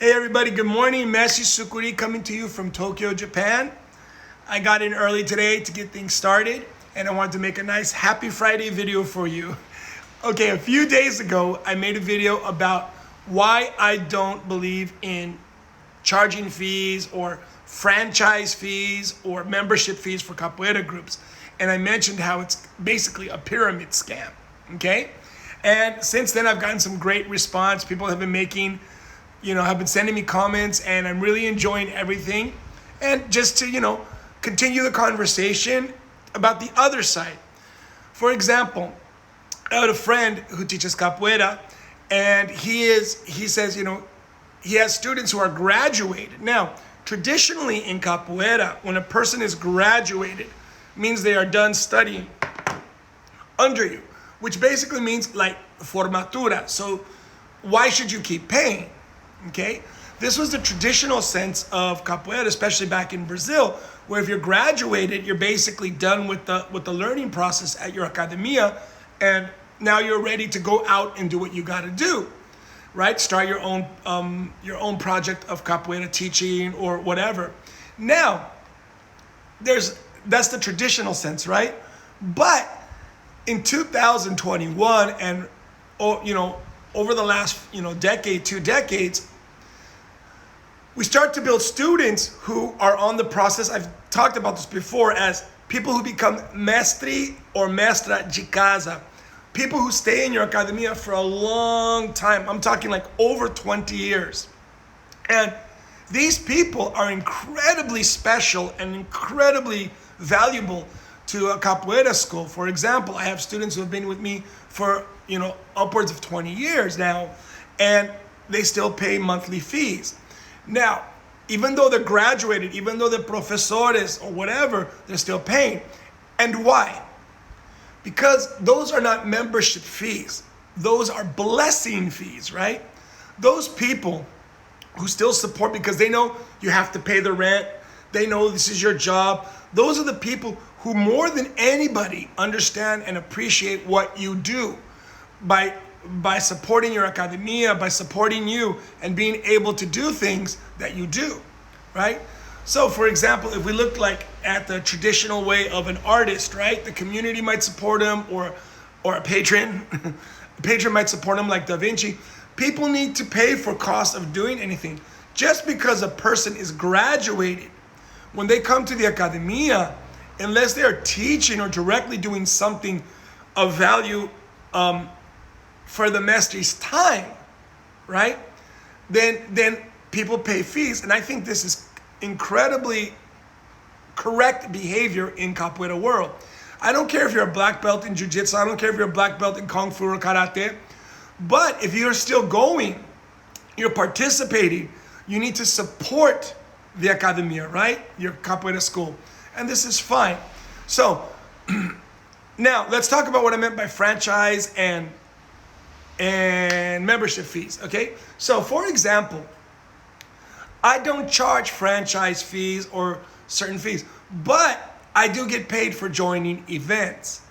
Hey everybody, good morning. Mestre Sukuri coming to you from Tokyo, Japan. I got in early today to get things started and I wanted to make a nice Happy Friday video for you. Okay, a few days ago, I made a video about why I don't believe in charging fees or franchise fees or membership fees for capoeira groups. And I mentioned how it's basically a pyramid scam, okay? And since then, I've gotten some great response. People have been have been sending me comments, and I'm really enjoying everything. And just to, continue the conversation about the other side. For example, I had a friend who teaches capoeira, and he says, he has students who are graduated. Now, traditionally in capoeira, when a person is graduated, it means they are done studying under you, which basically means like formatura. So why should you keep paying? Okay, this was the traditional sense of capoeira, especially back in Brazil, where if you're graduated, you're basically done with the learning process at your academia, and now you're ready to go out and do what you got to do, right? Start your own project of capoeira teaching or whatever. Now, that's the traditional sense, right? But in 2021 and over the last decade, 2 decades, we start to build students who are on the process. I've talked about this before as people who become mestre or mestra de casa, people who stay in your academia for a long time. I'm talking like over 20 years. And these people are incredibly special and incredibly valuable to a capoeira school. For example, I have students who have been with me for, upwards of 20 years now, and they still pay monthly fees. Now, even though they're graduated, even though they're professores or whatever, they're still paying. And why? Because those are not membership fees. Those are blessing fees, right? Those people who still support because they know you have to pay the rent, they know this is your job. Those are the people who more than anybody understand and appreciate what you do by supporting your academia, by supporting you and being able to do things that you do, right? So for example, if we look at the traditional way of an artist, right? The community might support him or a patron. A patron might support him like Da Vinci. People need to pay for cost of doing anything. Just because a person is graduated, when they come to the academia, unless they are teaching or directly doing something of value for the mestre's time, right? Then people pay fees. And I think this is incredibly correct behavior in capoeira world. I don't care if you're a black belt in jiu-jitsu, I don't care if you're a black belt in kung fu or karate, but if you're still going, you're participating, you need to support the academia, right? Your capoeira school. And this is fine. So now let's talk about what I meant by franchise and membership fees, okay? So for example, I don't charge franchise fees or certain fees, but I do get paid for joining events.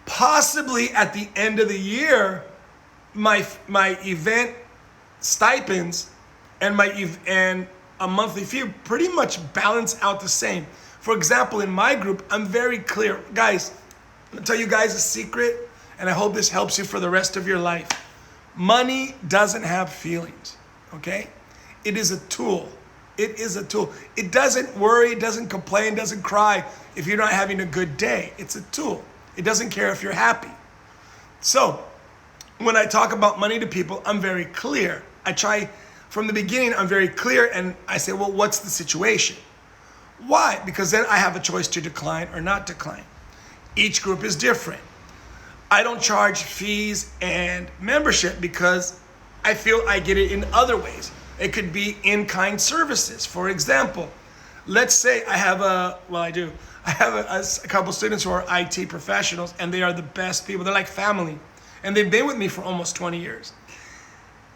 Possibly at the end of the year, my event stipends and a monthly fee pretty much balance out the same. For example, in my group, I'm very clear. Guys, I'm gonna tell you guys a secret, and I hope this helps you for the rest of your life. Money doesn't have feelings, okay? It is a tool. It is a tool. It doesn't worry, it doesn't complain, doesn't cry if you're not having a good day. It's a tool. It doesn't care if you're happy. So when I talk about money to people, I'm very clear. I try from the beginning, I'm very clear, and I say, well, what's the situation? Why? Because then I have a choice to decline or not decline. Each group is different. I don't charge fees and membership because I feel I get it in other ways. It could be in-kind services. For example, let's say I have a couple students who are IT professionals, and they are the best people. They're like family, and they've been with me for almost 20 years.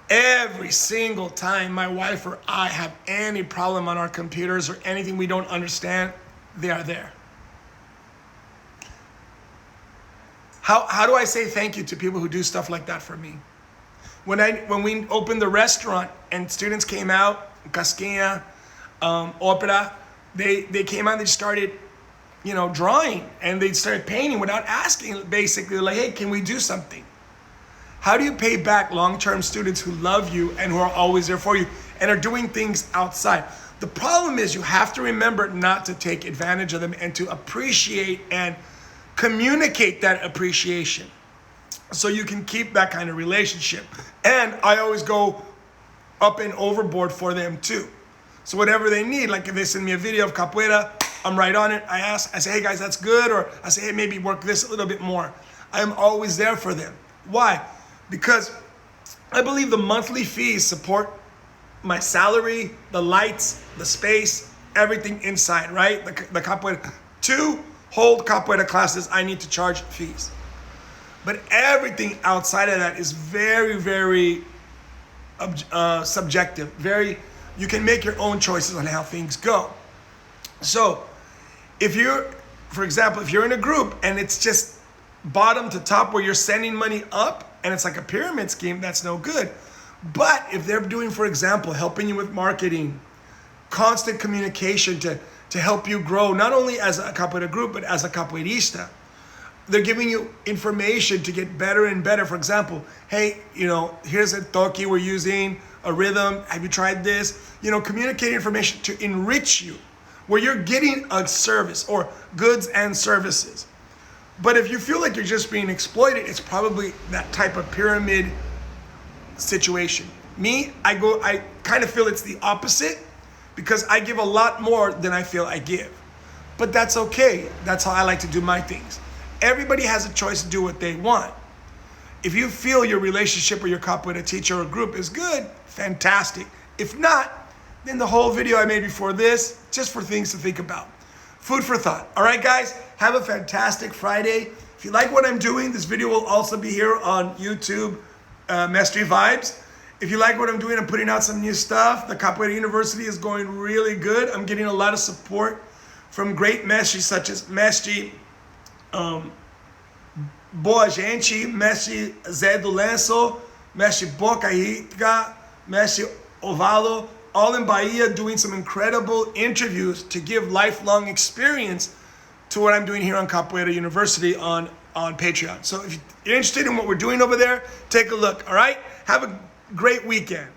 Every single time my wife or I have any problem on our computers or anything we don't understand, they are there. How do I say thank you to people who do stuff like that for me? When we opened the restaurant and students came out, Casquinha, Opera, they came out, they started, drawing, and they started painting without asking, basically, like, hey, can we do something? How do you pay back long-term students who love you and who are always there for you and are doing things outside? The problem is you have to remember not to take advantage of them and to appreciate and communicate that appreciation so you can keep that kind of relationship. And I always go up and overboard for them too. So whatever they need, like if they send me a video of capoeira, I'm right on it. I say, hey guys, that's good. Or I say, hey, maybe work this a little bit more. I am always there for them. Why? Because I believe the monthly fees support my salary, the lights, the space, everything inside, right? The capoeira. 2 whole capoeira classes, I need to charge fees. But everything outside of that is very, very subjective. You can make your own choices on how things go. So for example, if you're in a group and it's just bottom to top where you're sending money up and it's like a pyramid scheme, that's no good. But if they're doing, for example, helping you with marketing, constant communication to help you grow, not only as a capoeira group, but as a capoeirista, they're giving you information to get better and better. For example, hey, here's a toque we're using, a rhythm. Have you tried this? Communicating information to enrich you, where you're getting a service or goods and services. But if you feel like you're just being exploited, it's probably that type of pyramid situation. Me, I kind of feel it's the opposite because I give a lot more than I feel I give. But that's okay. That's how I like to do my things. Everybody has a choice to do what they want. If you feel your relationship with your capoeira teacher or group is good, fantastic. If not, then the whole video I made before this, just for things to think about. Food for thought. All right, guys, have a fantastic Friday. If you like what I'm doing, this video will also be here on YouTube, Mestre Vibes. If you like what I'm doing, I'm putting out some new stuff. The Capoeira University is going really good. I'm getting a lot of support from great mestres such as Mestre Boa Gente, Mestre Zé do Lenço, Mestre Boca Rica, Mestre Ovalo, all in Bahia, doing some incredible interviews to give lifelong experience to what I'm doing here on Capoeira University on Patreon. So if you're interested in what we're doing over there, take a look, all right? Have a great weekend.